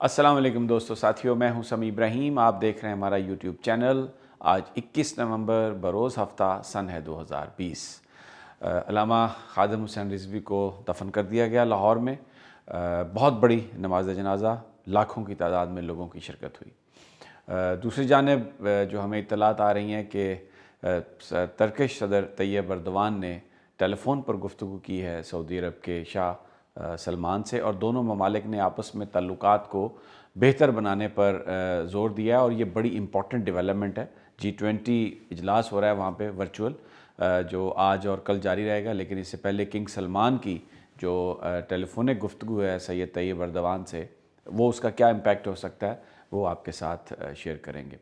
السلام علیکم دوستو ساتھیوں، میں ہوں سمی ابراہیم. آپ دیکھ رہے ہیں ہمارا یوٹیوب چینل. آج 21 نومبر بروز ہفتہ سن ہے 2020. علامہ خادم حسین رضوی کو دفن کر دیا گیا لاہور میں. بہت بڑی نماز جنازہ، لاکھوں کی تعداد میں لوگوں کی شرکت ہوئی. دوسری جانب جو ہمیں اطلاعات آ رہی ہیں کہ ترکش صدر طیب اردوان نے ٹیلی فون پر گفتگو کی ہے سعودی عرب کے شاہ سلمان سے، اور دونوں ممالک نے آپس میں تعلقات کو بہتر بنانے پر زور دیا ہے. اور یہ بڑی امپورٹنٹ ڈیولپمنٹ ہے. G20 اجلاس ہو رہا ہے وہاں پہ ورچوئل، جو آج اور کل جاری رہے گا. لیکن اس سے پہلے کنگ سلمان کی جو ٹیلی فونک گفتگو ہے سید طیب اردوان سے، وہ اس کا کیا امپیکٹ ہو سکتا ہے وہ آپ کے ساتھ شیئر کریں گے.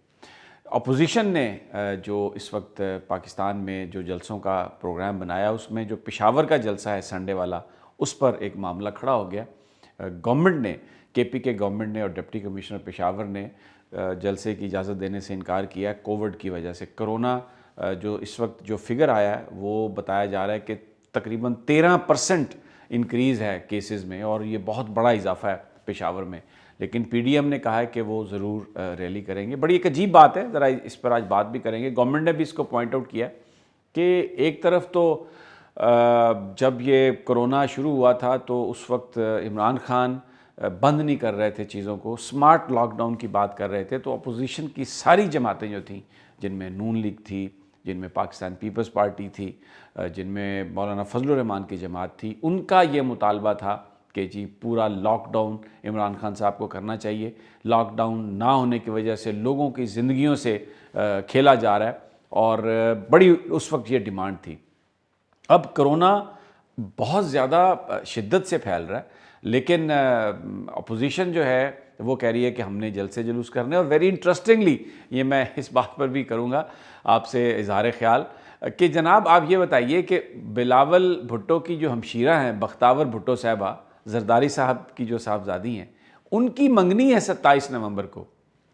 اپوزیشن نے جو اس وقت پاکستان میں جو جلسوں کا پروگرام بنایا، اس میں جو پشاور کا جلسہ ہے سنڈے والا، اس پر ایک معاملہ کھڑا ہو گیا. گورنمنٹ نے، کے پی کے گورنمنٹ نے اور ڈپٹی کمشنر پشاور نے جلسے کی اجازت دینے سے انکار کیا ہے کووڈ کی وجہ سے. کرونا جو اس وقت جو فگر آیا ہے وہ بتایا جا رہا ہے کہ تقریباً 13% انکریز ہے کیسز میں، اور یہ بہت بڑا اضافہ ہے پشاور میں. لیکن پی ڈی ایم نے کہا ہے کہ وہ ضرور ریلی کریں گے. بڑی ایک عجیب بات ہے، ذرا اس پر آج بات بھی کریں گے. گورنمنٹ نے بھی اس کو پوائنٹ آؤٹ کیا کہ ایک طرف تو جب یہ کرونا شروع ہوا تھا تو اس وقت عمران خان بند نہیں کر رہے تھے چیزوں کو، سمارٹ لاک ڈاؤن کی بات کر رہے تھے. تو اپوزیشن کی ساری جماعتیں جو تھیں، جن میں نون لیگ تھی، جن میں پاکستان پیپلز پارٹی تھی، جن میں مولانا فضل الرحمان کی جماعت تھی، ان کا یہ مطالبہ تھا کہ جی پورا لاک ڈاؤن عمران خان صاحب کو کرنا چاہیے. لاک ڈاؤن نہ ہونے کی وجہ سے لوگوں کی زندگیوں سے کھیلا جا رہا ہے، اور بڑی اس وقت یہ ڈیمانڈ تھی. اب کرونا بہت زیادہ شدت سے پھیل رہا ہے، لیکن اپوزیشن جو ہے وہ کہہ رہی ہے کہ ہم نے جلسے جلوس کرنے. اور ویری انٹرسٹنگلی یہ میں اس بات پر بھی کروں گا آپ سے اظہار خیال کہ جناب آپ یہ بتائیے کہ بلاول بھٹو کی جو ہمشیرہ ہیں بختاور بھٹو صاحبہ، زرداری صاحب کی جو صاحبزادی ہیں، ان کی منگنی ہے 27 نومبر کو.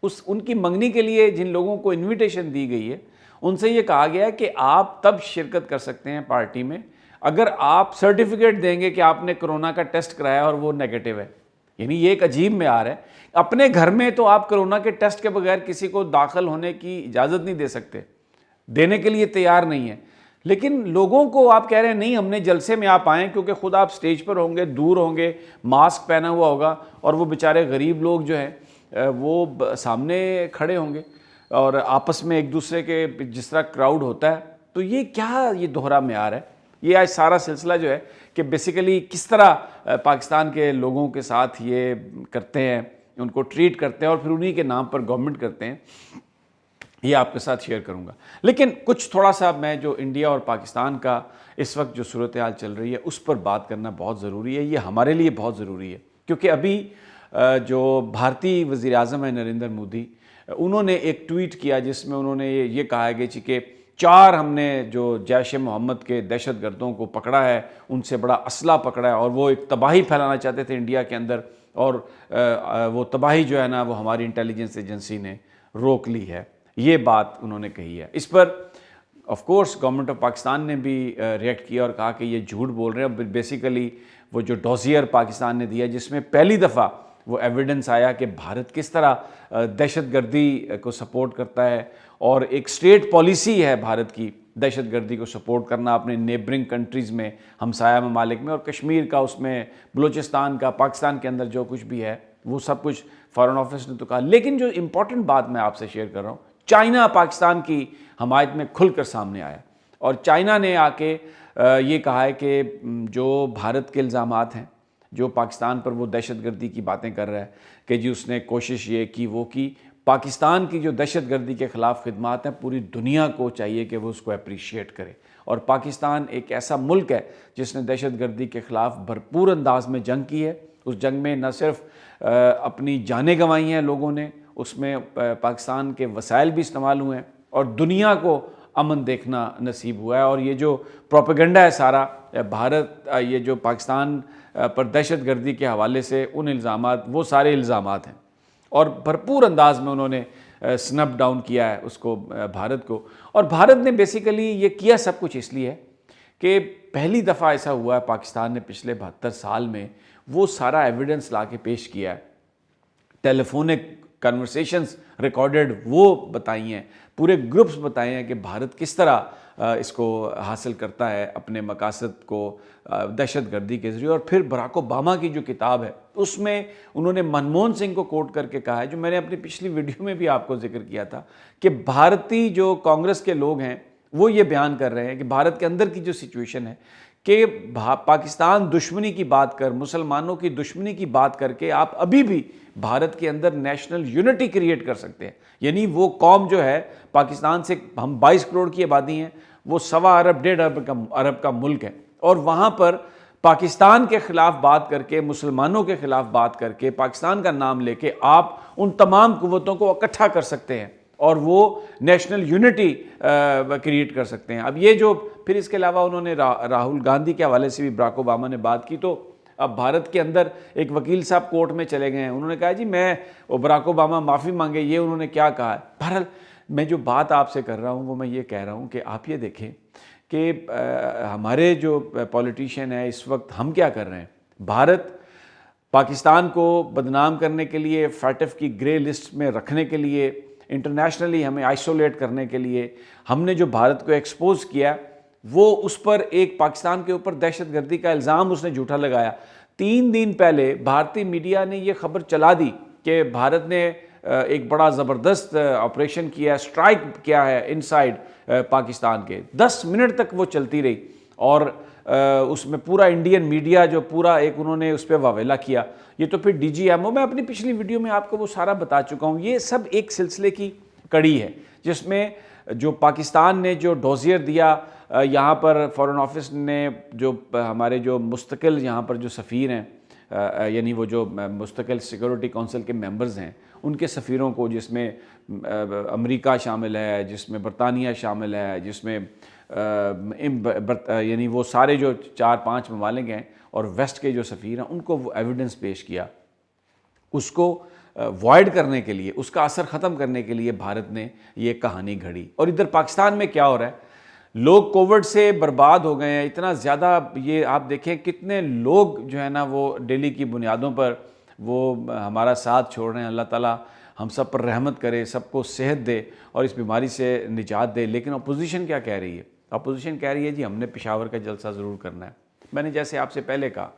ان کی منگنی کے لیے جن لوگوں کو انویٹیشن دی گئی ہے، ان سے یہ کہا گیا ہے کہ آپ تب شرکت کر سکتے ہیں پارٹی میں اگر آپ سرٹیفکیٹ دیں گے کہ آپ نے کرونا کا ٹیسٹ کرایا اور وہ نیگیٹو ہے. یعنی یہ ایک عجیب معیار ہے. اپنے گھر میں تو آپ کرونا کے ٹیسٹ کے بغیر کسی کو داخل ہونے کی اجازت نہیں دے سکتے، دینے کے لیے تیار نہیں ہے. لیکن لوگوں کو آپ کہہ رہے ہیں نہیں، ہم نے جلسے میں آپ آئیں، کیونکہ خود آپ سٹیج پر ہوں گے، دور ہوں گے، ماسک پہنا ہوا ہوگا، اور وہ بیچارے غریب لوگ جو ہیں وہ سامنے کھڑے ہوں گے، اور آپس میں ایک دوسرے کے جس طرح کراؤڈ ہوتا ہے. تو یہ کیا یہ دوہرا معیار ہے؟ یہ آج سارا سلسلہ جو ہے کہ بیسیکلی کس طرح پاکستان کے لوگوں کے ساتھ یہ کرتے ہیں، ان کو ٹریٹ کرتے ہیں، اور پھر انہی کے نام پر گورنمنٹ کرتے ہیں، یہ آپ کے ساتھ شیئر کروں گا. لیکن کچھ تھوڑا سا میں جو انڈیا اور پاکستان کا اس وقت جو صورتحال چل رہی ہے اس پر بات کرنا بہت ضروری ہے. یہ ہمارے لیے بہت ضروری ہے کیونکہ ابھی جو بھارتی وزیر اعظم ہیں نریندر مودی، انہوں نے ایک ٹویٹ کیا جس میں انہوں نے یہ کہا ہے کہ 4 ہم نے جو جیش محمد کے دہشت گردوں کو پکڑا ہے، ان سے بڑا اسلحہ پکڑا ہے، اور وہ ایک تباہی پھیلانا چاہتے تھے انڈیا کے اندر، اور وہ تباہی جو ہے نا وہ ہماری انٹیلیجنس ایجنسی نے روک لی ہے. یہ بات انہوں نے کہی ہے. اس پر of course government of Pakistan نے بھی ریئیکٹ کیا اور کہا کہ یہ جھوٹ بول رہے ہیں. بیسیکلی وہ جو ڈوزیئر پاکستان نے دیا جس میں پہلی دفعہ وہ ایویڈنس آیا کہ بھارت کس طرح دہشت گردی کو سپورٹ کرتا ہے، اور ایک اسٹیٹ پالیسی ہے بھارت کی دہشت گردی کو سپورٹ کرنا اپنے نیبرنگ کنٹریز میں، ہمسایہ ممالک میں، اور کشمیر کا، اس میں بلوچستان کا، پاکستان کے اندر جو کچھ بھی ہے وہ سب کچھ فارن آفس نے تو کہا. لیکن جو امپورٹنٹ بات میں آپ سے شیئر کر رہا ہوں، چائنا پاکستان کی حمایت میں کھل کر سامنے آیا، اور چائنا نے آ کے یہ کہا ہے کہ جو بھارت کے الزامات ہیں، جو پاکستان پر وہ دہشت گردی کی باتیں کر رہا ہے کہ جی اس نے کوشش یہ کی وہ کی، پاکستان کی جو دہشت گردی کے خلاف خدمات ہیں پوری دنیا کو چاہیے کہ وہ اس کو اپریشیٹ کرے. اور پاکستان ایک ایسا ملک ہے جس نے دہشت گردی کے خلاف بھرپور انداز میں جنگ کی ہے. اس جنگ میں نہ صرف اپنی جانیں گنوائی ہیں لوگوں نے، اس میں پاکستان کے وسائل بھی استعمال ہوئے ہیں، اور دنیا کو امن دیکھنا نصیب ہوا ہے. اور یہ جو پروپیگنڈا ہے سارا بھارت، یہ جو پاکستان پر دہشت گردی کے حوالے سے ان الزامات، وہ سارے الزامات ہیں، اور بھرپور انداز میں انہوں نے سنپ ڈاؤن کیا ہے اس کو، بھارت کو. اور بھارت نے بیسیکلی یہ کیا سب کچھ اس لیے کہ پہلی دفعہ ایسا ہوا ہے پاکستان نے پچھلے 72 سال میں وہ سارا ایویڈنس لا کے پیش کیا ہے ٹیلی فونک کنورسیشنز ریکارڈڈ وہ بتائی ہیں، پورے گروپس بتائے ہیں کہ بھارت کس طرح اس کو حاصل کرتا ہے اپنے مقاصد کو دہشت گردی کے ذریعے۔ اور پھر براک اوباما کی جو کتاب ہے اس میں انہوں نے منموہن سنگھ کو کوٹ کر کے کہا ہے، جو میں نے اپنی پچھلی ویڈیو میں بھی آپ کو ذکر کیا تھا، کہ بھارتی جو کانگریس کے لوگ ہیں وہ یہ بیان کر رہے ہیں کہ بھارت کے اندر کی جو سچویشن ہے کہ پاکستان دشمنی کی بات کر، مسلمانوں کی دشمنی کی بات کر کے آپ ابھی بھی بھارت کے اندر نیشنل یونٹی کریٹ کر سکتے ہیں۔ یعنی وہ قوم جو ہے پاکستان سے، ہم 22 کروڑ کی آبادی ہیں، وہ 1.25 ارب 1.5 ارب کا ملک ہے، اور وہاں پر پاکستان کے خلاف بات کر کے، مسلمانوں کے خلاف بات کر کے، پاکستان کا نام لے کے آپ ان تمام قوتوں کو اکٹھا کر سکتے ہیں اور وہ نیشنل یونٹی کریٹ کر سکتے ہیں۔ اب یہ جو پھر اس کے علاوہ انہوں نے راہل گاندھی کے حوالے سے بھی براک اوباما نے بات کی، تو اب بھارت کے اندر ایک وکیل صاحب کورٹ میں چلے گئے ہیں، انہوں نے کہا جی میں براک اوباما معافی مانگے، یہ انہوں نے کیا کہا ہے۔ بہرحال میں جو بات آپ سے کر رہا ہوں وہ میں یہ کہہ رہا ہوں کہ آپ یہ دیکھیں کہ ہمارے جو پولیٹیشین ہیں اس وقت ہم کیا کر رہے ہیں۔ بھارت پاکستان کو بدنام کرنے کے لیے، فیٹف کی گرے لسٹ میں رکھنے کے لیے، انٹرنیشنلی ہمیں آئسولیٹ کرنے کے لیے ہم نے جو بھارت کو ایکسپوز کیا، وہ اس پر ایک پاکستان کے اوپر دہشت گردی کا الزام اس نے جھوٹا لگایا۔ 3 دن پہلے بھارتی میڈیا نے یہ خبر چلا دی کہ بھارت نے ایک بڑا زبردست آپریشن کیا ہے، اسٹرائک کیا ہے انسائیڈ پاکستان کے۔ 10 منٹ تک وہ چلتی رہی، اور اس میں پورا انڈین میڈیا جو پورا ایک انہوں نے اس پہ واویلا کیا۔ یہ تو پھر ڈی جی ایم او، میں اپنی پچھلی ویڈیو میں آپ کو وہ سارا بتا چکا ہوں۔ یہ سب ایک سلسلے کی کڑی ہے جس میں جو پاکستان نے جو ڈوزیئر دیا، یہاں پر فارن آفس نے جو ہمارے جو مستقل یہاں پر جو سفیر ہیں، یعنی وہ جو مستقل سیکورٹی کونسل کے ممبرز ہیں، ان کے سفیروں کو، جس میں امریکہ شامل ہے، جس میں برطانیہ شامل ہے، جس میں یعنی وہ سارے جو 4-5 ممالک ہیں اور ویسٹ کے جو سفیر ہیں، ان کو وہ ایویڈنس پیش کیا۔ اس کو وائڈ کرنے کے لیے، اس کا اثر ختم کرنے کے لیے بھارت نے یہ کہانی گھڑی۔ اور ادھر پاکستان میں کیا ہو رہا ہے، لوگ کووڈ سے برباد ہو گئے ہیں اتنا زیادہ۔ یہ آپ دیکھیں کتنے لوگ جو ہے نا وہ ڈیلی کی بنیادوں پر وہ ہمارا ساتھ چھوڑ رہے ہیں۔ اللہ تعالیٰ ہم سب پر رحمت کرے، سب کو صحت دے اور اس بیماری سے نجات دے۔ لیکن اپوزیشن کیا کہہ رہی ہے؟ اپوزیشن کہہ رہی ہے جی ہم نے پشاور کا جلسہ ضرور کرنا ہے۔ میں نے جیسے آپ سے پہلے کہا،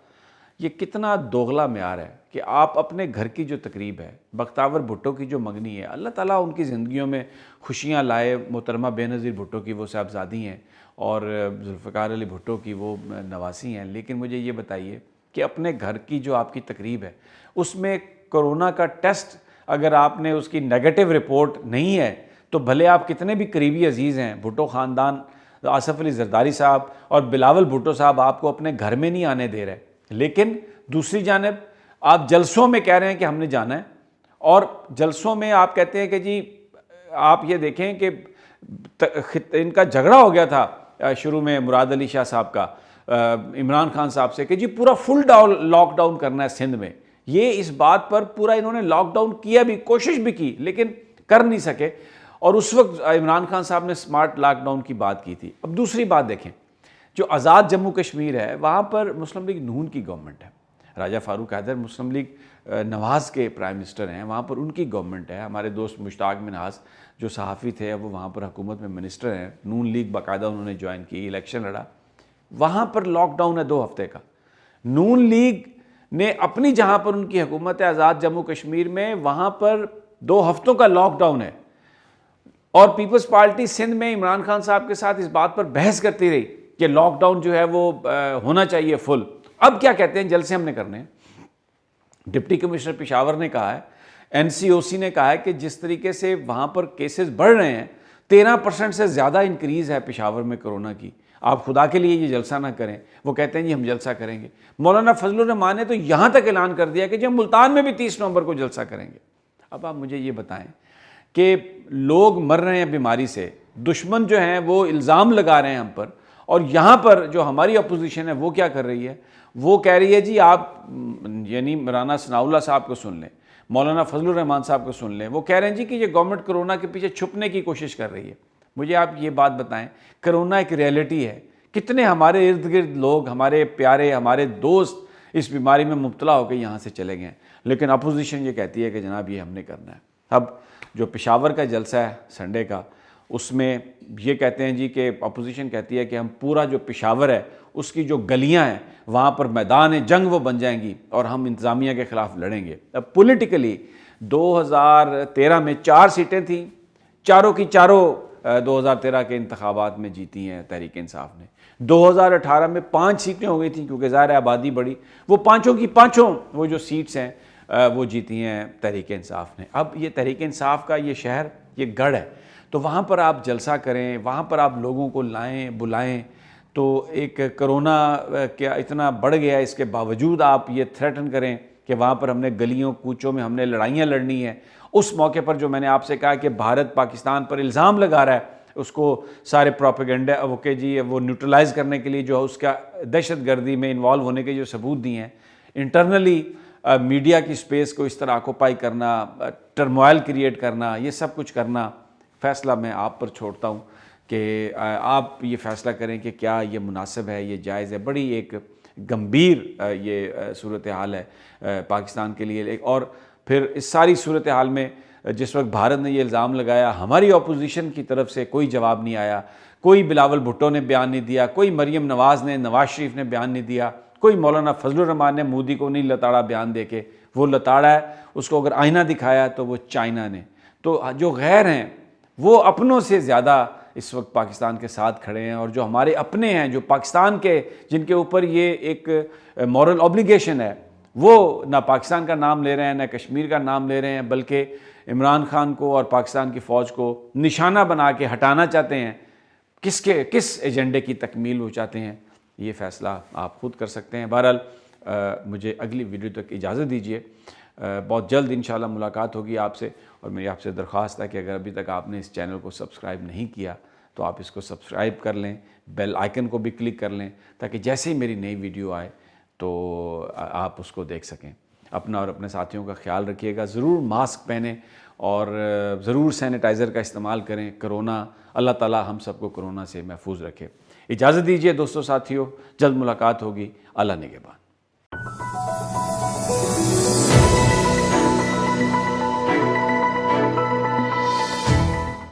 یہ کتنا دوغلا معیار ہے کہ آپ اپنے گھر کی جو تقریب ہے، بختیار بھٹو کی جو منگنی ہے، اللہ تعالیٰ ان کی زندگیوں میں خوشیاں لائے۔ محترمہ بے نظیر بھٹو کی وہ صاحبزادی ہیں اور ذوالفقار علی بھٹو کی وہ نواسی ہیں، لیکن مجھے یہ بتائیے کہ اپنے گھر کی جو آپ کی تقریب ہے اس میں کرونا کا ٹیسٹ اگر آپ نے اس کی نیگیٹو رپورٹ نہیں ہے تو بھلے آپ کتنے بھی قریبی عزیز ہیں، بھٹو خاندان، آصف علی زرداری صاحب اور بلاول بھٹو صاحب آپ کو اپنے گھر میں نہیں آنے دے رہے، لیکن دوسری جانب آپ جلسوں میں کہہ رہے ہیں کہ ہم نے جانا ہے، اور جلسوں میں آپ کہتے ہیں کہ جی آپ یہ دیکھیں کہ ان کا جھگڑا ہو گیا تھا شروع میں مراد علی شاہ صاحب کا عمران خان صاحب سے کہ جی پورا فل لاک ڈاؤن کرنا ہے سندھ میں۔ یہ اس بات پر پورا انہوں نے لاک ڈاؤن کیا بھی، کوشش بھی کی، لیکن کر نہیں سکے، اور اس وقت عمران خان صاحب نے سمارٹ لاک ڈاؤن کی بات کی تھی۔ اب دوسری بات دیکھیں، جو آزاد جموں کشمیر ہے وہاں پر مسلم لیگ نون کی گورنمنٹ ہے، راجہ فاروق حیدر مسلم لیگ نواز کے پرائم منسٹر ہیں، وہاں پر ان کی گورنمنٹ ہے۔ ہمارے دوست مشتاق منہاس جو صحافی تھے وہ وہاں پر حکومت میں منسٹر ہیں، نون لیگ باقاعدہ انہوں نے جوائن کی، الیکشن لڑا، وہاں پر لاک ڈاؤن ہے 2 ہفتے کا۔ نون لیگ نے اپنی جہاں پر ان کی حکومت ہے آزاد جموں کشمیر میں، وہاں پر 2 ہفتوں کا لاک ڈاؤن ہے، اور پیپلز پارٹی سندھ میں عمران خان صاحب کے ساتھ اس بات پر بحث کرتی رہی کہ لاک ڈاؤن جو ہے وہ ہونا چاہیے فل۔ اب کیا کہتے ہیں، جلسے ہم نے کرنے ہیں۔ ڈپٹی کمشنر پشاور نے کہا ہے، این سی او سی نے کہا ہے کہ جس طریقے سے وہاں پر کیسز بڑھ رہے ہیں، 13% سے زیادہ انکریز ہے پشاور میں کرونا کی، آپ خدا کے لیے یہ جلسہ نہ کریں۔ وہ کہتے ہیں جی ہم جلسہ کریں گے۔ مولانا فضل الرحمان نے تو یہاں تک اعلان کر دیا کہ جی ہم ملتان میں بھی 30 نومبر کو جلسہ کریں گے۔ اب آپ مجھے یہ بتائیں کہ لوگ مر رہے ہیں بیماری سے، دشمن جو ہیں وہ الزام لگا رہے ہیں ہم پر، اور یہاں پر جو ہماری اپوزیشن ہے وہ کیا کر رہی ہے، وہ کہہ رہی ہے جی آپ یعنی رانا ثناء اللہ صاحب کو سن لیں، مولانا فضل الرحمان صاحب کو سن لیں، وہ کہہ رہے ہیں جی کہ یہ گورنمنٹ کرونا کے پیچھے چھپنے کی کوشش کر رہی ہے۔ مجھے آپ یہ بات بتائیں، کرونا ایک ریئلٹی ہے، کتنے ہمارے ارد گرد لوگ، ہمارے پیارے، ہمارے دوست اس بیماری میں مبتلا ہو کے یہاں سے چلے گئے ہیں۔ لیکن اپوزیشن یہ کہتی ہے کہ جناب یہ ہم نے کرنا ہے۔ اب جو پشاور کا جلسہ ہے سنڈے کا، اس میں یہ کہتے ہیں جی کہ اپوزیشن کہتی ہے کہ ہم پورا جو پشاور ہے اس کی جو گلیاں ہیں وہاں پر میدان جنگ وہ بن جائیں گی اور ہم انتظامیہ کے خلاف لڑیں گے۔ اب پولیٹیکلی 2013 میں 4 سیٹیں تھیں، چاروں کی چاروں 2013 کے انتخابات میں جیتی ہیں تحریک انصاف نے۔ 2018 میں 5 سیٹیں ہو گئی تھیں کیونکہ ظاہر ہے آبادی بڑی، وہ پانچوں کی پانچوں وہ جو سیٹس ہیں وہ جیتی ہیں تحریک انصاف نے۔ اب یہ تحریک انصاف کا یہ شہر، یہ گڑھ ہے، تو وہاں پر آپ جلسہ کریں، وہاں پر آپ لوگوں کو لائیں بلائیں، تو ایک کرونا کیا اتنا بڑھ گیا، اس کے باوجود آپ یہ تھریٹن کریں کہ وہاں پر ہم نے گلیوں کوچوں میں ہم نے لڑائیاں لڑنی ہیں۔ اس موقع پر جو میں نے آپ سے کہا کہ بھارت پاکستان پر الزام لگا رہا ہے، اس کو سارے پروپیگنڈا اوکے جی وہ نیوٹرلائز کرنے کے لیے جو اس کا دہشت گردی میں انوالو ہونے کے جو ثبوت دیے ہیں، انٹرنلی میڈیا کی سپیس کو اس طرح آکوپائی کرنا، ٹرموائل کریٹ کرنا، یہ سب کچھ کرنا، فیصلہ میں آپ پر چھوڑتا ہوں کہ آپ یہ فیصلہ کریں کہ کیا یہ مناسب ہے، یہ جائز ہے۔ بڑی ایک گمبھیر یہ صورتحال ہے پاکستان کے لیے۔ اور پھر اس ساری صورتحال میں جس وقت بھارت نے یہ الزام لگایا، ہماری اپوزیشن کی طرف سے کوئی جواب نہیں آیا، کوئی بلاول بھٹو نے بیان نہیں دیا، کوئی مریم نواز نے، نواز شریف نے بیان نہیں دیا، کوئی مولانا فضل الرحمان نے مودی کو نہیں لتاڑا بیان دے کے، وہ لتاڑا ہے اس کو اگر آئینہ دکھایا تو وہ چائنا نے۔ تو جو غیر ہیں وہ اپنوں سے زیادہ اس وقت پاکستان کے ساتھ کھڑے ہیں، اور جو ہمارے اپنے ہیں جو پاکستان کے، جن کے اوپر یہ ایک مورل اوبلیگیشن ہے، وہ نہ پاکستان کا نام لے رہے ہیں نہ کشمیر کا نام لے رہے ہیں، بلکہ عمران خان کو اور پاکستان کی فوج کو نشانہ بنا کے ہٹانا چاہتے ہیں۔ کس ایجنڈے کی تکمیل وہ چاہتے ہیں، یہ فیصلہ آپ خود کر سکتے ہیں۔ بہرحال مجھے اگلی ویڈیو تک اجازت دیجیے، بہت جلد انشاءاللہ ملاقات ہوگی آپ سے، اور میری آپ سے درخواست ہے کہ اگر ابھی تک آپ نے اس چینل کو سبسکرائب نہیں کیا تو آپ اس کو سبسکرائب کر لیں، بیل آئیکن کو بھی کلک کر لیں تاکہ جیسے ہی میری نئی ویڈیو آئے تو آپ اس کو دیکھ سکیں۔ اپنا اور اپنے ساتھیوں کا خیال رکھیے گا، ضرور ماسک پہنیں اور ضرور سینیٹائزر کا استعمال کریں۔ کرونا، اللہ تعالیٰ ہم سب کو کرونا سے محفوظ رکھے۔ اجازت دیجیے دوستوں ساتھیوں، جلد ملاقات ہوگی، اللہ نگہبان۔